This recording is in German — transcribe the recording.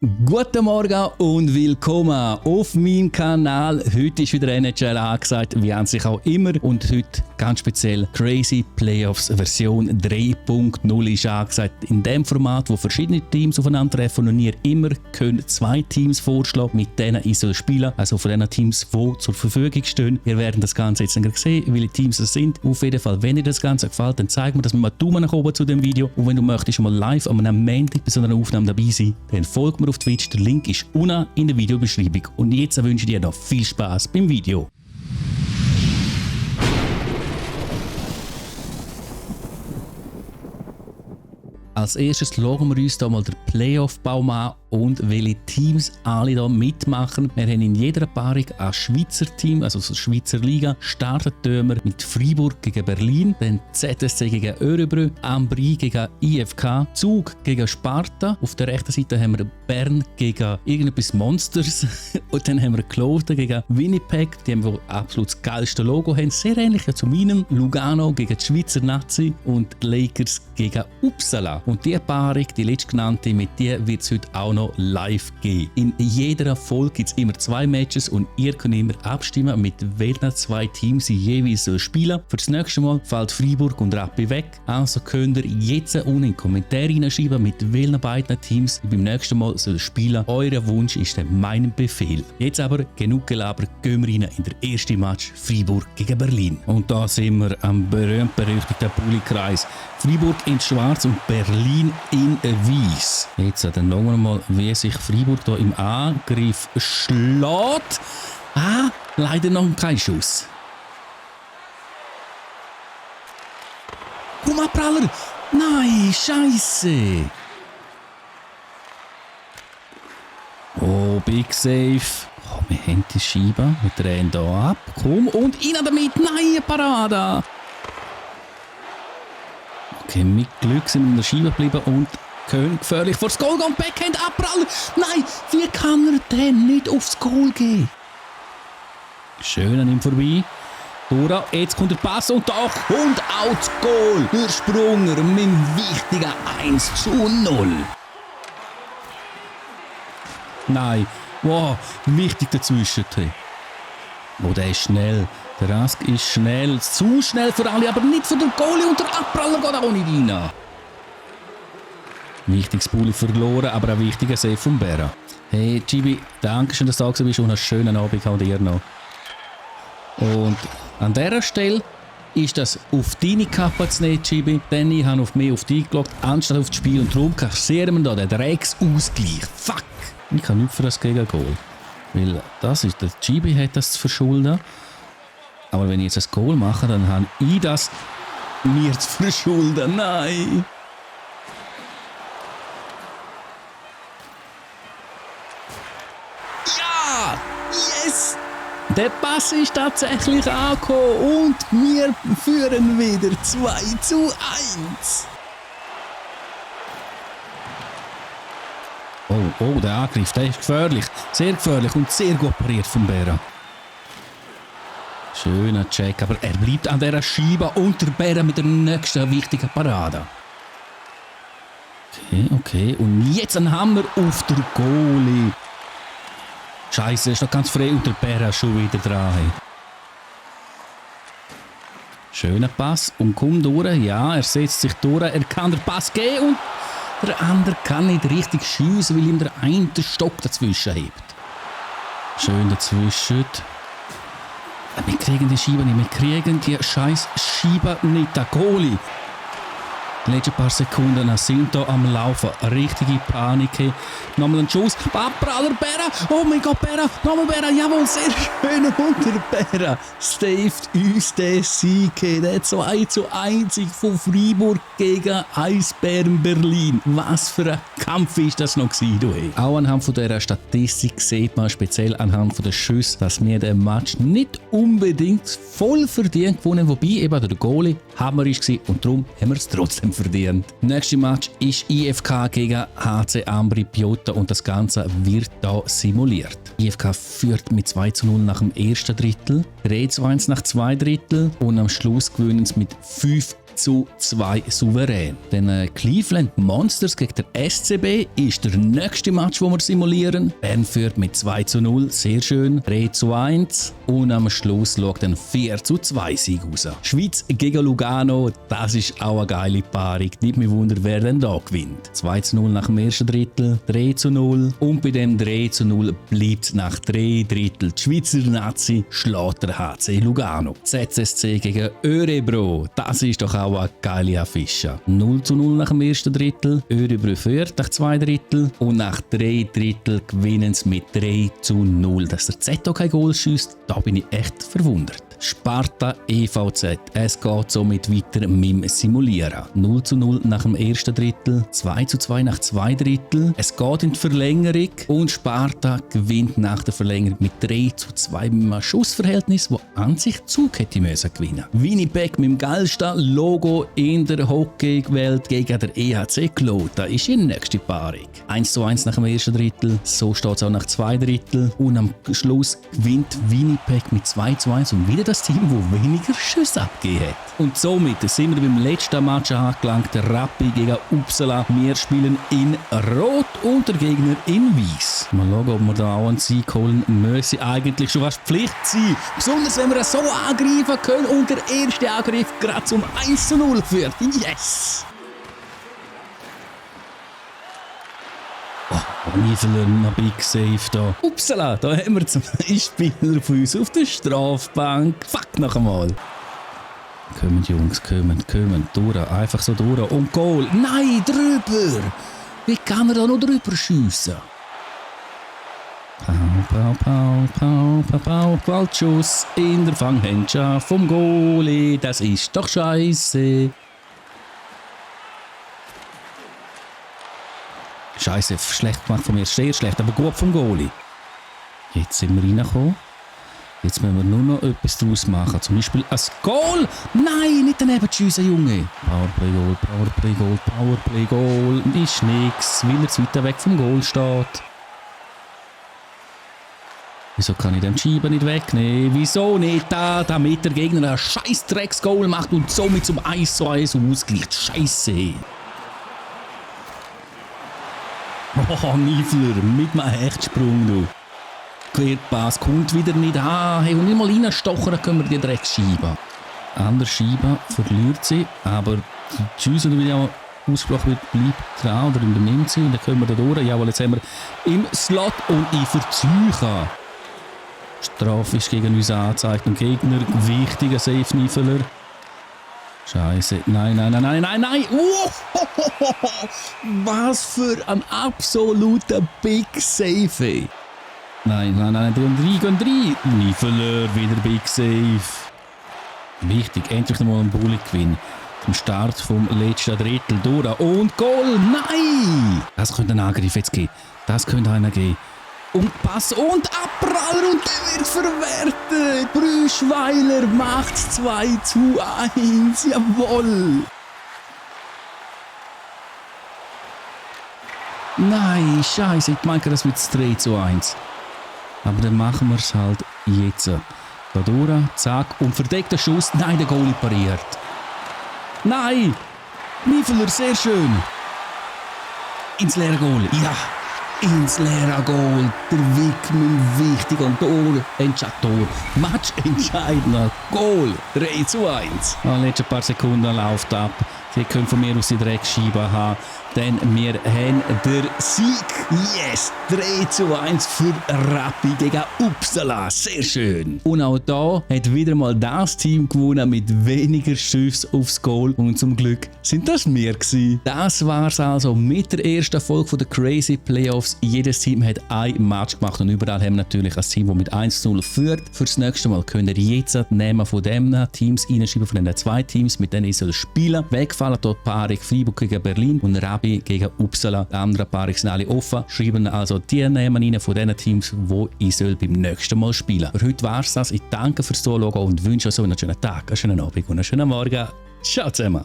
Guten Morgen und willkommen auf meinem Kanal. Heute ist wieder NHL angesagt, wie an sich auch immer. Und heute ganz speziell Crazy Playoffs Version 3.0 ist angesagt. In dem Format, wo verschiedene Teams aufeinandertreffen und ihr immer könnt zwei Teams vorschlagen, mit denen ich soll spielen. Also von den Teams, die zur Verfügung stehen. Wir werden das Ganze jetzt sehen, welche Teams das sind. Auf jeden Fall, wenn dir das Ganze gefällt, dann zeig mir, dass wir mal Daumen nach oben zu dem Video. Und wenn du möchtest mal live am Montag bei so einer Aufnahme dabei sein, dann folg mir auf Twitch, der Link ist unten in der Videobeschreibung. Und jetzt wünsche ich dir noch viel Spaß beim Video. Als erstes schauen wir uns hier mal den Playoff-Baum an und welche Teams alle hier mitmachen. Wir haben in jeder Paarung ein Schweizer Team, also die Schweizer Liga. Starten wir mit Freiburg gegen Berlin, dann ZSC gegen Örebro, Ambri gegen IFK, Zug gegen Sparta. Auf der rechten Seite haben wir Bern gegen irgendetwas Monsters und dann haben wir Kloten gegen Winnipeg, die haben wohl absolut das geilste Logo, haben sehr ähnlich zu meinem. Lugano gegen die Schweizer Nazi und die Lakers gegen Uppsala. Und die Paarung, die letztgenannte, mit der wird es heute auch noch live geben. In jeder Folge gibt es immer zwei Matches und ihr könnt immer abstimmen, mit welchen zwei Teams sie jeweils spielen. Für das nächste Mal fällt Freiburg und Rappi weg. Also könnt ihr jetzt unten in die Kommentare hineinschreiben, mit welchen beiden Teams ihr beim nächsten Mal spielen. Euer Wunsch ist dann mein Befehl. Jetzt aber genug gelabert, gehen wir rein in den ersten Match Freiburg gegen Berlin. Und da sind wir am berühmt-berüchtigten Pulli-Kreis. Freiburg in Schwarz und Berlin in Weiß. Jetzt dann schauen wir mal, wie sich Freiburg hier im Angriff schlägt. Leider noch kein Schuss. Komm, Abpraller! Nein, Scheiße! Oh, Big Safe. Oh, wir haben die Scheibe. Wir drehen hier ab. Komm, und rein damit. Nein, Parade! Okay, mit Glück sind wir in der Scheibe geblieben und können gefährlich vor das Goal gehen. Backhand abprallen. Nein, wie kann er denn nicht aufs Goal gehen? Schön an ihm vorbei. Dora, jetzt kommt der Pass und da kommt auch das Goal. Der Sprunger mit dem wichtigen 1:0. Nein, wow, wichtig dazwischen. Oh, der ist schnell. Der Rask ist schnell, zu schnell für alle, aber nicht für den Goalie und der Abpraller geht auch nicht rein. Wichtiges Bulli verloren, aber ein wichtiger Save von Berra. Hey Gibi, danke schön, dass du da bist und einen schönen Abend auch dir noch. Und an dieser Stelle ist das auf deine Kappe zu nehmen, Gibi, denn ich habe mehr auf dich geschaut, anstatt auf das Spiel und darum kassieren wir hier den Drecksausgleich. Fuck! Ich kann nicht für das Gegengol, weil das ist, der Gibi hat das zu verschulden. Aber wenn ich jetzt ein Goal mache, dann habe ich das mir zu verschulden. Nein! Ja! Yes! Der Pass ist tatsächlich angekommen und wir führen wieder 2:1. Oh, der Angriff, der ist gefährlich. Sehr gefährlich und sehr gut pariert von Berra. Schöner Check, aber er bleibt an dieser Scheibe und der Berra mit der nächsten wichtigen Parade. Okay. Und jetzt ein Hammer auf der Goalie. Scheiße, ist noch ganz frei und der Berra schon wieder dran. Schöner Pass und kommt durch. Ja, er setzt sich durch. Er kann den Pass geben und der andere kann nicht richtig schiessen, weil ihm der eine den Stock dazwischen hebt. Schön dazwischen. Wir kriegen die Scheibe nicht, wir kriegen die scheiß Scheibe nicht. Der Goalie. Die letzten paar Sekunden sind hier am Laufen. Richtige Panik. Nochmal ein Schuss. Abpraller Berra. Oh mein Gott, Berra. Nochmal Berra. Jawohl, sehr schön. Und der Berra saved uns den Sieg. Der 2:1 von Freiburg gegen Eisbären Berlin. Was für ein Kampf ist das noch gewesen, du? Auch anhand von dieser Statistik sieht man speziell anhand von den Schüssen, dass wir den Match nicht unbedingt voll verdient gewonnen, wobei eben der Goalie Hammer war und darum haben wir es trotzdem verdient. Nächster Match ist IFK gegen HC Ambri Piotta und das Ganze wird hier simuliert. IFK führt mit 2:0 nach dem ersten Drittel, 3:1 nach 2 Drittel und am Schluss gewinnen sie mit 5 3:2 souverän. Den Cleveland Monsters gegen der SCB ist der nächste Match, den wir simulieren. Bern führt mit 2:0, sehr schön, 3:1 und am Schluss schaut ein 4:2 Sieg raus. Schweiz gegen Lugano, das ist auch eine geile Paarung. Nicht mehr Wunder, wer denn da gewinnt. 2:0 nach dem ersten Drittel, 3:0 und bei dem 3:0 bleibt es nach 3 Drittel. Die Schweizer Nazi schlägt der HC Lugano. ZSC gegen Örebro, das ist doch auch eine geile Affische. 0:0 nach dem ersten Drittel, Örebro führt nach 2 Drittel und nach 3 Drittel gewinnen sie mit 3:0. Dass der Zetto kein Goal schießt, da bin ich echt verwundert. Sparta EVZ. Es geht somit weiter mit dem Simulieren. 0:0 nach dem ersten Drittel, 2:2 nach 2 Drittel. Es geht in die Verlängerung und Sparta gewinnt nach der Verlängerung mit 3:2 mit einem Schussverhältnis, das an sich Zug hätte müssen gewinnen. Winnipeg mit dem geilsten Logo in der Hockeywelt gegen der EHC Claude. Das ist die nächste Paarung. 1:1 nach dem ersten Drittel, so steht es auch nach 2 Drittel und am Schluss gewinnt Winnipeg mit 2:1 und wieder das Team, das weniger Schüsse abgegeben hat. Und somit sind wir beim letzten Match angelangt, Rappi gegen Uppsala. Wir spielen in Rot und der Gegner in Weiß. Mal schauen, ob wir da auch einen Sieg holen. Müsse eigentlich schon fast Pflicht sein. Besonders wenn wir so angreifen können und der erste Angriff gerade zum 1:0 führt. Yes! Niefeler, ein Big Save da. Uppsala, da haben wir zum Spieler von uns auf der Strafbank. Fuck noch einmal. Kommen Jungs, kommen, durch, einfach so durch. Und Goal. Nein, drüber. Wie kann er da noch drüber schiessen? Pau. Qualschuss in der Fanghändschaft vom Goalie. Das ist doch scheiße. Scheiße, schlecht gemacht von mir, sehr schlecht, aber gut vom Goalie. Jetzt sind wir reingekommen. Jetzt müssen wir nur noch etwas daraus machen. Zum Beispiel ein Goal. Nein, nicht daneben schiessen, Junge. Powerplay Goal. Ist nix, weil er zu weit weg vom Goal steht. Wieso kann ich den Scheiben nicht wegnehmen? Wieso nicht? Damit der Gegner ein scheiß Drecks-Goal macht und somit zum 1:1 ausgleicht. Scheiße. Oh, Niefler, mit einem Hechtsprung, du. Querpass kommt wieder nicht an. Hey, und nicht mal reinstochen, dann können wir die Drecksscheibe. Andere Scheibe verliert sie, aber die Schüsse, die auch ausgesprochen wird, bleibt dran oder übernimmt sie. Und dann können wir da durch. Jawohl, jetzt haben wir im Slot und ich verzeihe. Strafe ist gegen uns angezeigt und Gegner. Wichtiger Safe, Niefler. Scheiße. Nein. Was für ein absoluter Big Save. Nein. Gehen drei. Niefeler, wieder Big Save. Wichtig, endlich mal ein Bulli-Gewinn. Zum Start vom letzten Drittel durch. Und Goal. Nein! Das könnte ein Angriff jetzt geben. Das könnte einer geben. Und Pass und Abpraller und der wird verwertet. Brüschweiler macht 2:1. Jawohl. Nein, scheiße. Ich meine, das wird 3:1. Aber dann machen wir es halt jetzt. Da durch, zack. Und verdeckter Schuss. Nein, der Goalie pariert. Nein. Niefeler, sehr schön. Ins leere Goal. Ja. Ins leere Goal, der Wickmann wichtig und Tor, Match entscheidender Goal, 3:1. Die letzten paar Sekunden läuft ab. Sie können von mir aus die Dreckscheibe haben, denn wir haben den Sieg. Yes, 3:1 für Rappi gegen Uppsala. Sehr schön. Und auch da hat wieder mal das Team gewonnen mit weniger Schüssen aufs Goal. Und zum Glück sind das wir gewesen. Das war's also mit der ersten Folge der Crazy Playoffs. Jedes Team hat ein Match gemacht und überall haben wir natürlich ein Team, das mit 1:0 führt. Fürs nächste Mal könnt ihr jetzt den Namen von diesen Teams reinschreiben, von den 2 Teams, mit denen ihr sollt spielen. Wegfallen dort Paarung Freiburg gegen Berlin und Rappi gegen Uppsala. Die anderen Paarungen sind alle offen. Schreiben also die Namen rein von den Teams, die ich beim nächsten Mal spielen soll. Für heute war es das. Ich danke fürs Zuschauen und wünsche euch einen schönen Tag, einen schönen Abend und einen schönen Morgen. Ciao zusammen.